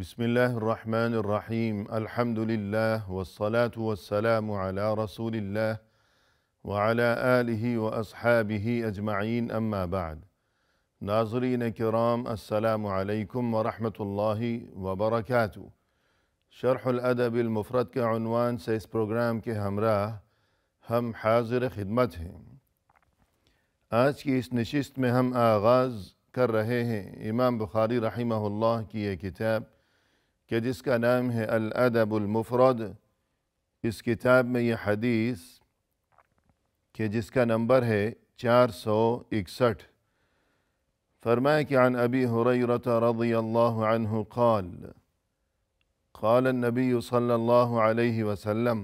بسم الله الرحمن الرحيم. الحمد لله والصلاة والسلام على رسول الله وعلى آله وأصحابه أجمعين، أما بعد. ناظرین کرام، السلام علیکم ورحمۃ اللہ وبرکاتہ۔ شرح الادب المفرد کے عنوان سے اس پروگرام کے ہمراہ ہم حاضر خدمت ہیں۔ آج کی اس نشست میں ہم آغاز کر رہے ہیں امام بخاری رحمہ اللہ کی یہ کتاب کہ جس کا نام ہے الادب المفرد۔ اس کتاب میں یہ حدیث کہ جس کا نمبر ہے 461، فرمایا کہ عن ابی ہریرہ رضی اللہ عنہ قال قال النبی صلی اللہ علیہ وسلم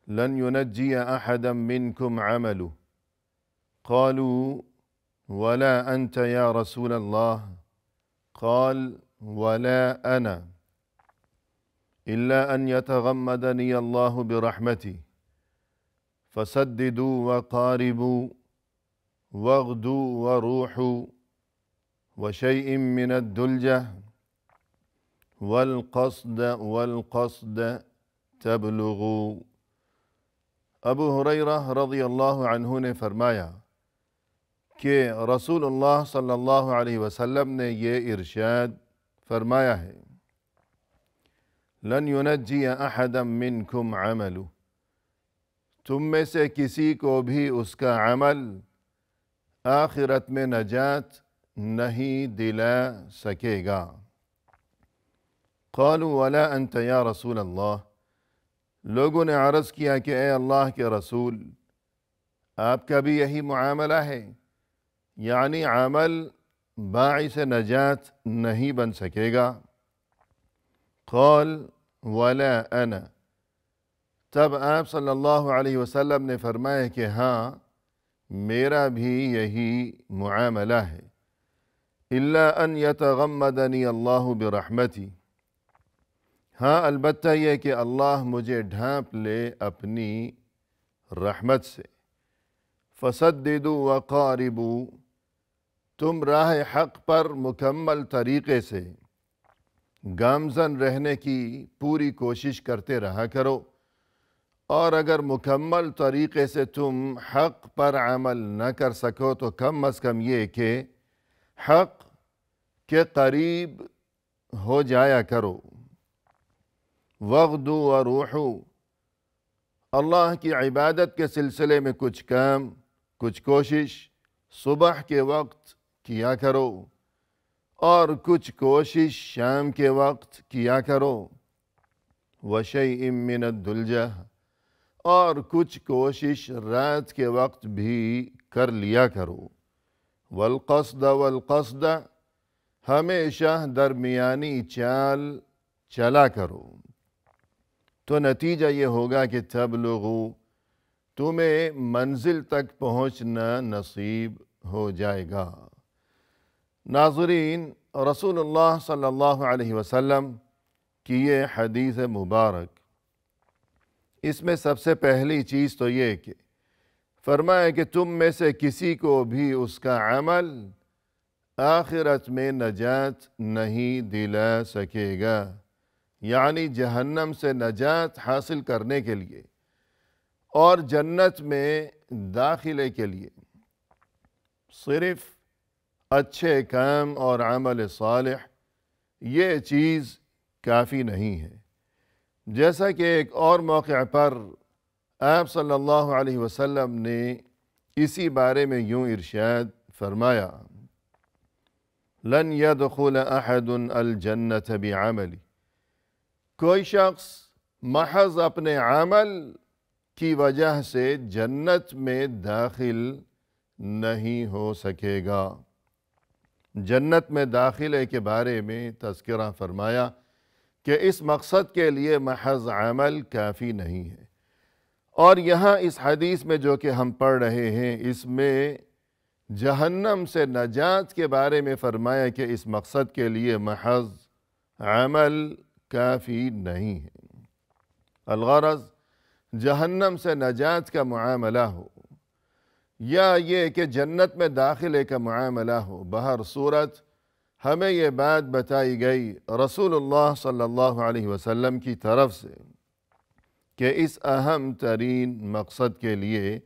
لن ينجي احدا منكم عمله قالوا ولا انت يا رسول الله قال ولا انا الا ان يتغمدني الله برحمته فسددوا وقاربوا واغدوا وروحوا وشيء من الدلجة والقصد تبلغوا۔ ابو ہریرہ رضی اللہ عنہ نے فرمایا کہ رسول اللہ صلی اللہ علیہ وسلم نے یہ ارشاد فرمایا ہے، لن ينجي احدا منكم عمله، تم میں سے کسی کو بھی اس کا عمل آخرت میں نجات نہیں دلا سکے گا۔ قالوا ولا انت یا رسول اللہ، لوگوں نے عرض کیا کہ اے اللہ کے رسول، آپ کا بھی یہی معاملہ ہے، یعنی عمل باعث نجات نہیں بن سکے گا۔ قال ولا انا، تب آپ صلی اللہ علیہ وسلم نے فرمایا کہ ہاں، میرا بھی یہی معاملہ ہے، الا ان یتغمدنی اللہ برحمتی، ہاں البتہ یہ کہ اللہ مجھے ڈھانپ لے اپنی رحمت سے۔ فسددوا وقاربوا، تم راہ حق پر مکمل طریقے سے گامزن رہنے کی پوری کوشش کرتے رہا کرو، اور اگر مکمل طریقے سے تم حق پر عمل نہ کر سکو تو کم از کم یہ کہ حق کے قریب ہو جایا کرو۔ وغدوا وروحوا، اللہ کی عبادت کے سلسلے میں کچھ کام، کچھ کوشش صبح کے وقت کیا کرو، اور کچھ کوشش شام کے وقت کیا کرو۔ وشیء من الدلجہ، اور کچھ کوشش رات کے وقت بھی کر لیا کرو۔ والقصد، ہمیشہ درمیانی چال چلا کرو، تو نتیجہ یہ ہوگا کہ تبلغوا، تمہیں منزل تک پہنچنا نصیب ہو جائے گا۔ ناظرین، رسول اللہ صلی اللہ علیہ وسلم کی یہ حدیث مبارک، اس میں سب سے پہلی چیز تو یہ کہ فرمایا کہ تم میں سے کسی کو بھی اس کا عمل آخرت میں نجات نہیں دلا سکے گا، یعنی جہنم سے نجات حاصل کرنے کے لیے اور جنت میں داخلے کے لیے صرف اچھے کام اور عمل صالح یہ چیز کافی نہیں ہے۔ جیسا کہ ایک اور موقع پر آپ صلی اللہ علیہ وسلم نے اسی بارے میں یوں ارشاد فرمایا، لن يدخل احد الجنة بعملی، کوئی شخص محض اپنے عمل کی وجہ سے جنت میں داخل نہیں ہو سکے گا۔ جنت میں داخلے کے بارے میں تذکرہ فرمایا کہ اس مقصد کے لیے محض عمل کافی نہیں ہے، اور یہاں اس حدیث میں جو کہ ہم پڑھ رہے ہیں، اس میں جہنم سے نجات کے بارے میں فرمایا کہ اس مقصد کے لیے محض عمل کافی نہیں ہے۔ الغرض جہنم سے نجات کا معاملہ ہو یا یہ کہ جنت میں داخلے کا معاملہ ہو، بہر صورت ہمیں یہ بات بتائی گئی رسول اللہ صلی اللہ علیہ وسلم کی طرف سے کہ اس اہم ترین مقصد کے لیے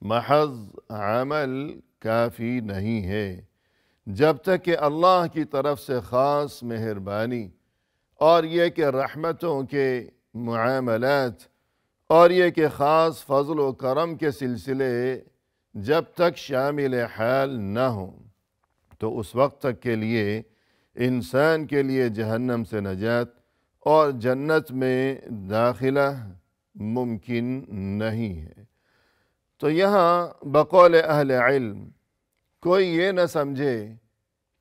محض عمل کافی نہیں ہے، جب تک کہ اللہ کی طرف سے خاص مہربانی اور یہ کہ رحمتوں کے معاملات اور یہ کہ خاص فضل و کرم کے سلسلے جب تک شامل حال نہ ہوں تو اس وقت تک کے لیے انسان کے لیے جہنم سے نجات اور جنت میں داخلہ ممکن نہیں ہے۔ تو یہاں بقول اہل علم کوئی یہ نہ سمجھے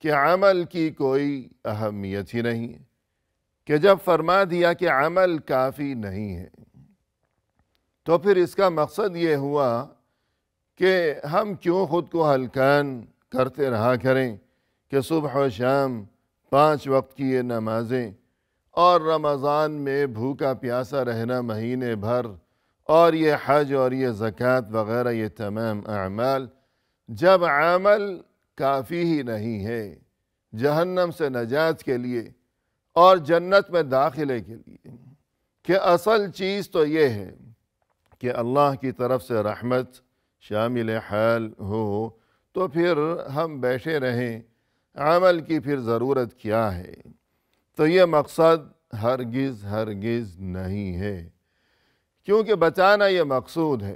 کہ عمل کی کوئی اہمیت ہی نہیں، کہ جب فرما دیا کہ عمل کافی نہیں ہے تو پھر اس کا مقصد یہ ہوا کہ ہم کیوں خود کو ہلکان کرتے رہا کریں کہ صبح و شام 5 وقت کی یہ نمازیں اور رمضان میں بھوکا پیاسا رہنا مہینے بھر اور یہ حج اور یہ زکوٰۃ وغیرہ یہ تمام اعمال، جب عمل کافی ہی نہیں ہے جہنم سے نجات کے لیے اور جنت میں داخلے کے لیے، کہ اصل چیز تو یہ ہے کہ اللہ کی طرف سے رحمت شامل حال ہو، تو پھر ہم بیٹھے رہیں، عمل کی پھر ضرورت کیا ہے؟ تو یہ مقصد ہرگز نہیں ہے، کیونکہ بتانا یہ مقصود ہے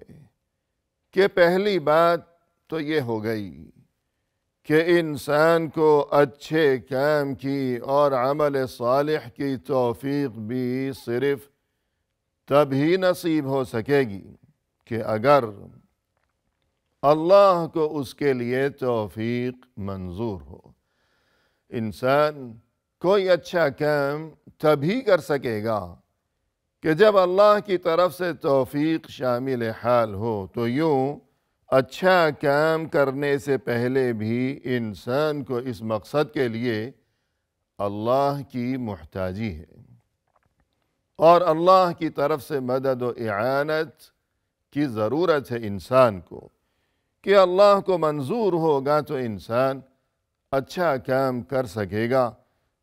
کہ پہلی بات تو یہ ہو گئی کہ انسان کو اچھے کام کی اور عمل صالح کی توفیق بھی صرف تب ہی نصیب ہو سکے گی کہ اگر اللہ کو اس کے لیے توفیق منظور ہو۔ انسان کوئی اچھا کام تبھی کر سکے گا کہ جب اللہ کی طرف سے توفیق شامل حال ہو، تو یوں اچھا کام کرنے سے پہلے بھی انسان کو اس مقصد کے لیے اللہ کی محتاجی ہے اور اللہ کی طرف سے مدد و اعانت کی ضرورت ہے انسان کو، کہ اللہ کو منظور ہوگا تو انسان اچھا کام کر سکے گا،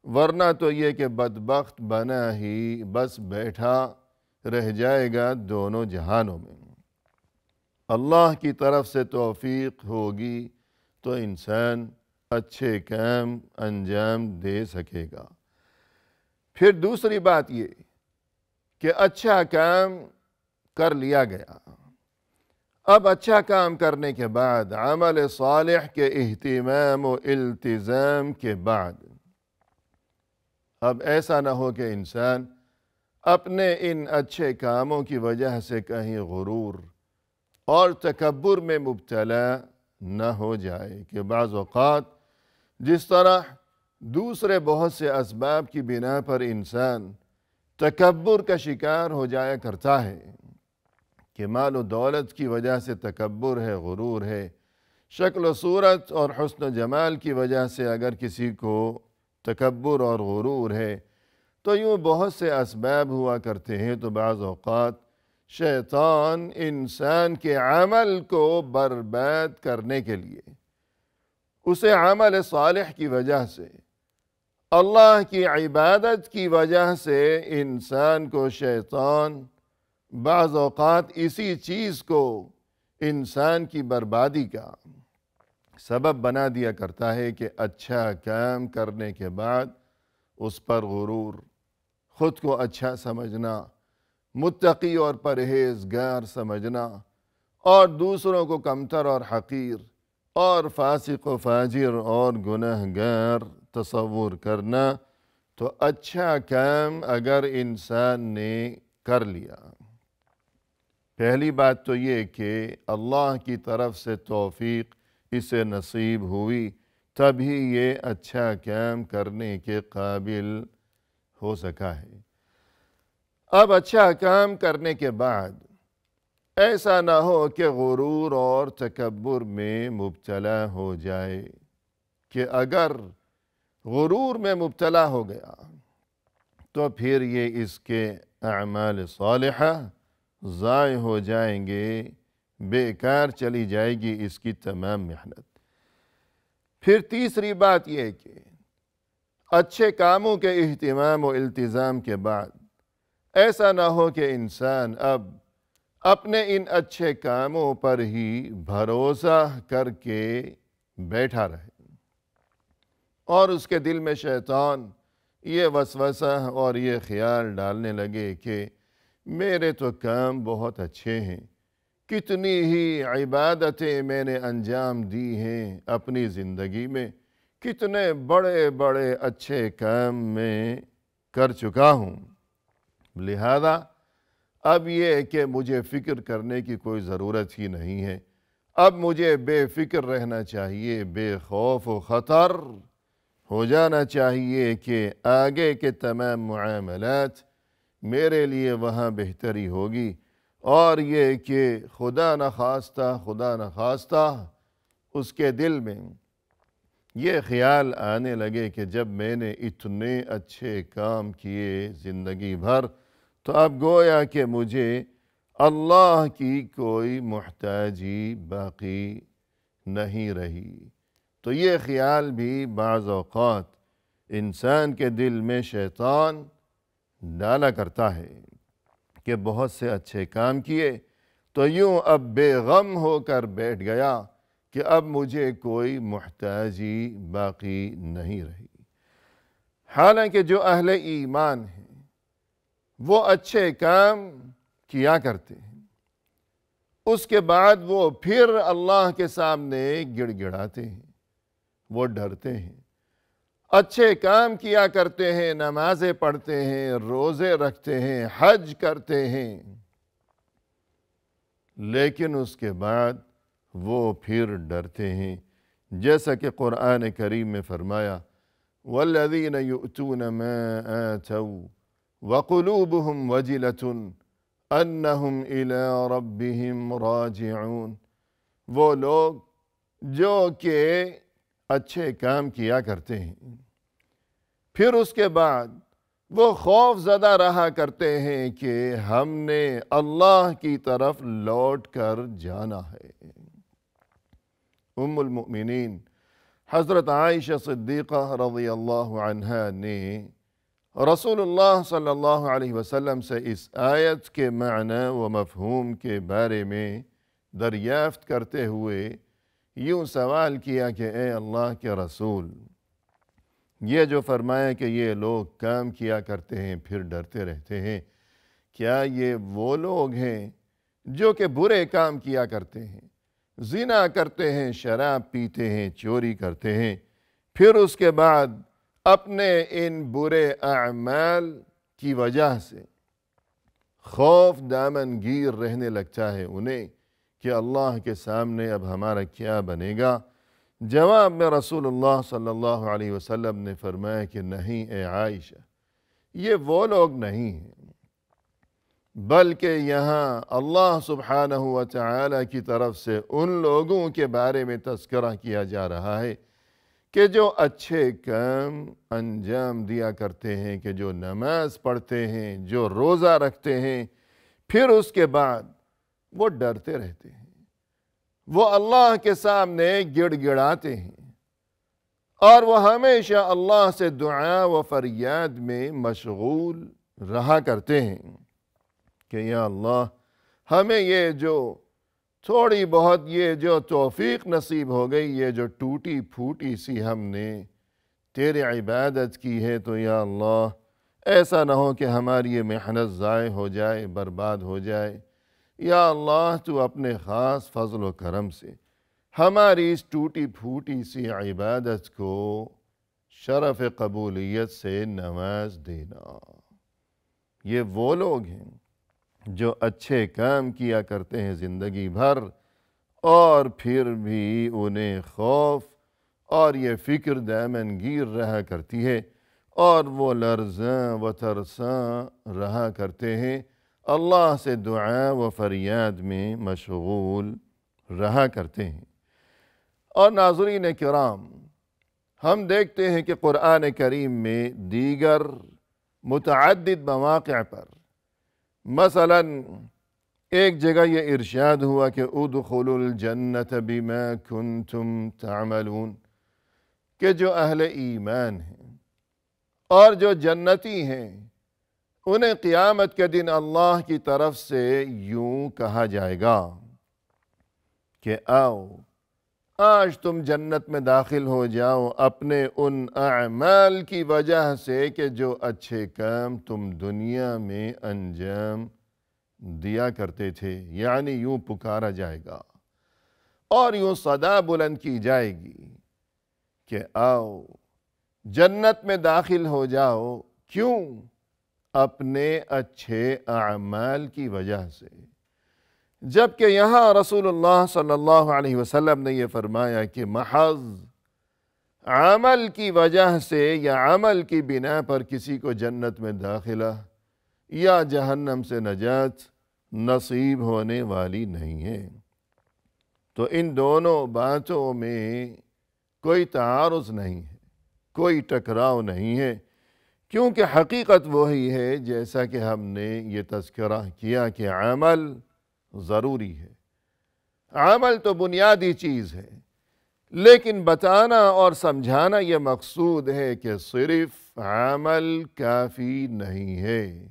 ورنہ تو یہ کہ بدبخت بنا ہی بس بیٹھا رہ جائے گا دونوں جہانوں میں۔ اللہ کی طرف سے توفیق ہوگی تو انسان اچھے کام انجام دے سکے گا۔ پھر دوسری بات یہ کہ اچھا کام کر لیا گیا، اب اچھا کام کرنے کے بعد عمل صالح کے اہتمام و التزام کے بعد اب ایسا نہ ہو کہ انسان اپنے ان اچھے کاموں کی وجہ سے کہیں غرور اور تکبر میں مبتلا نہ ہو جائے، کہ بعض اوقات جس طرح دوسرے بہت سے اسباب کی بنا پر انسان تکبر کا شکار ہو جایا کرتا ہے، کہ مال و دولت کی وجہ سے تکبر ہے، غرور ہے، شکل و صورت اور حسن و جمال کی وجہ سے اگر کسی کو تکبر اور غرور ہے، تو یوں بہت سے اسباب ہوا کرتے ہیں۔ تو بعض اوقات شیطان انسان کے عمل کو برباد کرنے کے لیے اسے عمل صالح کی وجہ سے، اللہ کی عبادت کی وجہ سے انسان کو شیطان بعض اوقات اسی چیز کو انسان کی بربادی کا سبب بنا دیا کرتا ہے، کہ اچھا کام کرنے کے بعد اس پر غرور، خود کو اچھا سمجھنا، متقی اور پرہیزگار سمجھنا، اور دوسروں کو کمتر اور حقیر اور فاسق و فاجر اور گنہگار تصور کرنا۔ تو اچھا کام اگر انسان نے کر لیا، پہلی بات تو یہ کہ اللہ کی طرف سے توفیق اسے نصیب ہوئی، تبھی یہ اچھا کام کرنے کے قابل ہو سکا ہے۔ اب اچھا کام کرنے کے بعد ایسا نہ ہو کہ غرور اور تکبر میں مبتلا ہو جائے، کہ اگر غرور میں مبتلا ہو گیا تو پھر یہ اس کے اعمال صالحہ ضائع ہو جائیں گے، بیکار چلی جائے گی اس کی تمام محنت۔ پھر تیسری بات یہ کہ اچھے کاموں کے اہتمام و التزام کے بعد ایسا نہ ہو کہ انسان اب اپنے ان اچھے کاموں پر ہی بھروسہ کر کے بیٹھا رہے اور اس کے دل میں شیطان یہ وسوسہ اور یہ خیال ڈالنے لگے کہ میرے تو کام بہت اچھے ہیں، کتنی ہی عبادتیں میں نے انجام دی ہیں اپنی زندگی میں، کتنے بڑے بڑے اچھے کام میں کر چکا ہوں، لہذا اب یہ کہ مجھے فکر کرنے کی کوئی ضرورت ہی نہیں ہے، اب مجھے بے فکر رہنا چاہیے، بے خوف و خطر ہو جانا چاہیے کہ آگے کے تمام معاملات میرے لیے وہاں بہتری ہوگی، اور یہ کہ خدا نخواستہ اس کے دل میں یہ خیال آنے لگے کہ جب میں نے اتنے اچھے کام کیے زندگی بھر تو اب گویا کہ مجھے اللہ کی کوئی محتاجی باقی نہیں رہی۔ تو یہ خیال بھی بعض اوقات انسان کے دل میں شیطان ڈالا کرتا ہے کہ بہت سے اچھے کام کیے تو یوں اب بے غم ہو کر بیٹھ گیا کہ اب مجھے کوئی محتاجی باقی نہیں رہی۔ حالانکہ جو اہل ایمان ہیں وہ اچھے کام کیا کرتے ہیں، اس کے بعد وہ پھر اللہ کے سامنے گڑ گڑاتے ہیں، وہ ڈرتے ہیں، اچھے کام کیا کرتے ہیں، نمازیں پڑھتے ہیں، روزے رکھتے ہیں، حج کرتے ہیں، لیکن اس کے بعد وہ پھر ڈرتے ہیں، جیسا کہ قرآن کریم میں فرمایا وَالَّذِينَ يُؤْتُونَ مَا آتَوْا وَقُلُوبُهُمْ وَجِلَةٌ أَنَّهُمْ إِلَىٰ رَبِّهِمْ رَاجِعُونَ، وہ لوگ جو کہ اچھے کام کیا کرتے ہیں پھر اس کے بعد وہ خوف زدہ رہا کرتے ہیں کہ ہم نے اللہ کی طرف لوٹ کر جانا ہے۔ ام المؤمنین حضرت عائشہ صدیقہ رضی اللہ عنہا نے رسول اللہ صلی اللہ علیہ وسلم سے اس آیت کے معنی و مفہوم کے بارے میں دریافت کرتے ہوئے یوں سوال کیا کہ اے اللہ کے رسول، یہ جو فرمایا کہ یہ لوگ کام کیا کرتے ہیں پھر ڈرتے رہتے ہیں، کیا یہ وہ لوگ ہیں جو کہ برے کام کیا کرتے ہیں، زنا کرتے ہیں، شراب پیتے ہیں، چوری کرتے ہیں، پھر اس کے بعد اپنے ان برے اعمال کی وجہ سے خوف دامن گیر رہنے لگتا ہے انہیں کہ اللہ کے سامنے اب ہمارا کیا بنے گا؟ جواب میں رسول اللہ صلی اللہ علیہ وسلم نے فرمایا کہ نہیں اے عائشہ، یہ وہ لوگ نہیں ہیں، بلکہ یہاں اللہ سبحانہ و تعالی کی طرف سے ان لوگوں کے بارے میں تذکرہ کیا جا رہا ہے کہ جو اچھے کام انجام دیا کرتے ہیں، کہ جو نماز پڑھتے ہیں، جو روزہ رکھتے ہیں، پھر اس کے بعد وہ ڈرتے رہتے ہیں، وہ اللہ کے سامنے گڑ گڑاتے ہیں، اور وہ ہمیشہ اللہ سے دعا و فریاد میں مشغول رہا کرتے ہیں کہ یا اللہ ہمیں یہ جو تھوڑی بہت یہ جو توفیق نصیب ہو گئی، یہ جو ٹوٹی پھوٹی سی ہم نے تیرے عبادت کی ہے، تو یا اللہ ایسا نہ ہو کہ ہماری یہ محنت ضائع ہو جائے، برباد ہو جائے، یا اللہ تو اپنے خاص فضل و کرم سے ہماری اس ٹوٹی پھوٹی سی عبادت کو شرف قبولیت سے نواز دینا۔ یہ وہ لوگ ہیں جو اچھے کام کیا کرتے ہیں زندگی بھر، اور پھر بھی انہیں خوف اور یہ فکر دامن گیر رہا کرتی ہے، اور وہ لرزاں و ترساں رہا کرتے ہیں، اللہ سے دعا و فریاد میں مشغول رہا کرتے ہیں۔ اور ناظرین کرام، ہم دیکھتے ہیں کہ قرآن کریم میں دیگر متعدد مواقع پر مثلا ایک جگہ یہ ارشاد ہوا کہ ادخلوا الجنت بما کنتم تعملون، کہ جو اہل ایمان ہیں اور جو جنتی ہیں انہیں قیامت کے دن اللہ کی طرف سے یوں کہا جائے گا کہ آؤ آج تم جنت میں داخل ہو جاؤ اپنے ان اعمال کی وجہ سے کہ جو اچھے کام تم دنیا میں انجام دیا کرتے تھے، یعنی یوں پکارا جائے گا اور یوں صدا بلند کی جائے گی کہ آؤ جنت میں داخل ہو جاؤ۔ کیوں؟ اپنے اچھے اعمال کی وجہ سے۔ جبکہ یہاں رسول اللہ صلی اللہ علیہ وسلم نے یہ فرمایا کہ محض عمل کی وجہ سے یا عمل کی بنا پر کسی کو جنت میں داخلہ یا جہنم سے نجات نصیب ہونے والی نہیں ہے۔ تو ان دونوں باتوں میں کوئی تعارض نہیں ہے، کوئی ٹکراؤ نہیں ہے، کیونکہ حقیقت وہی ہے جیسا کہ ہم نے یہ تذکرہ کیا کہ عمل ضروری ہے، عمل تو بنیادی چیز ہے، لیکن بتانا اور سمجھانا یہ مقصود ہے کہ صرف عمل کافی نہیں ہے۔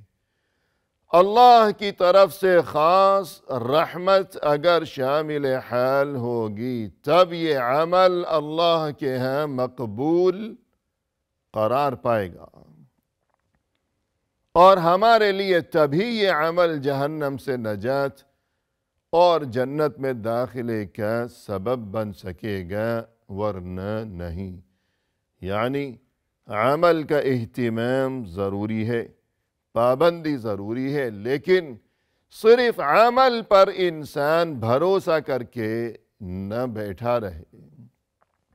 اللہ کی طرف سے خاص رحمت اگر شامل حال ہوگی تب یہ عمل اللہ کے ہاں مقبول قرار پائے گا، اور ہمارے لیے تبھی یہ عمل جہنم سے نجات اور جنت میں داخلے کا سبب بن سکے گا، ورنہ نہیں۔ یعنی عمل کا اہتمام ضروری ہے، پابندی ضروری ہے، لیکن صرف عمل پر انسان بھروسہ کر کے نہ بیٹھا رہے،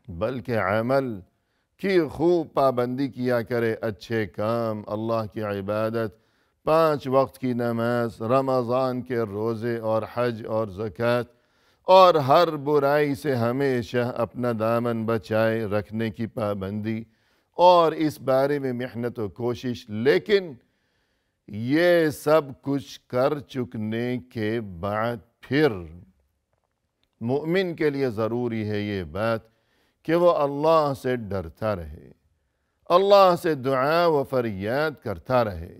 بلکہ عمل کی خوب پابندی کیا کرے، اچھے کام، اللہ کی عبادت، 5 وقت کی نماز، رمضان کے روزے اور حج اور زکوٰۃ، اور ہر برائی سے ہمیشہ اپنا دامن بچائے رکھنے کی پابندی، اور اس بارے میں محنت و کوشش۔ لیکن یہ سب کچھ کر چکنے کے بعد پھر مومن کے لیے ضروری ہے یہ بات کہ وہ اللہ سے ڈرتا رہے، اللہ سے دعا و فریاد کرتا رہے،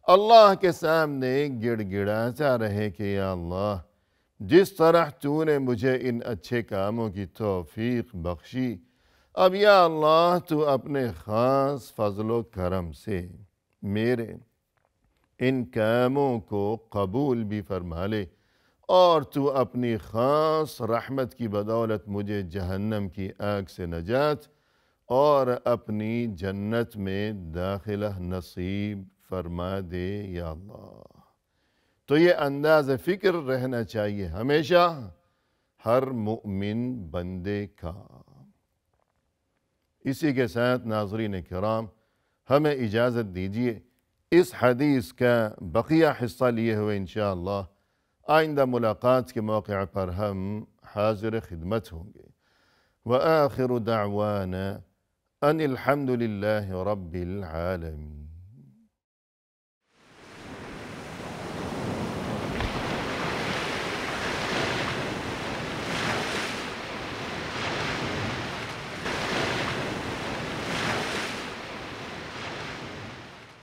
اللہ کے سامنے گڑ گڑاتا رہے کہ یا اللہ جس طرح تو نے مجھے ان اچھے کاموں کی توفیق بخشی، اب یا اللہ تو اپنے خاص فضل و کرم سے میرے ان کاموں کو قبول بھی فرما لے، اور تو اپنی خاص رحمت کی بدولت مجھے جہنم کی آگ سے نجات اور اپنی جنت میں داخلہ نصیب فرما دے یا اللہ۔ تو یہ انداز فکر رہنا چاہیے ہمیشہ ہر مومن بندے کا۔ اسی کے ساتھ ناظرین کرام ہمیں اجازت دیجیے اس حدیث کا بقیہ حصہ لیے ہوئے انشاءاللہ آئندہ ملاقات کے موقع پر ہم حاضر خدمت ہوں گے۔ وآخر دعوانا ان الحمد للہ رب العالمین۔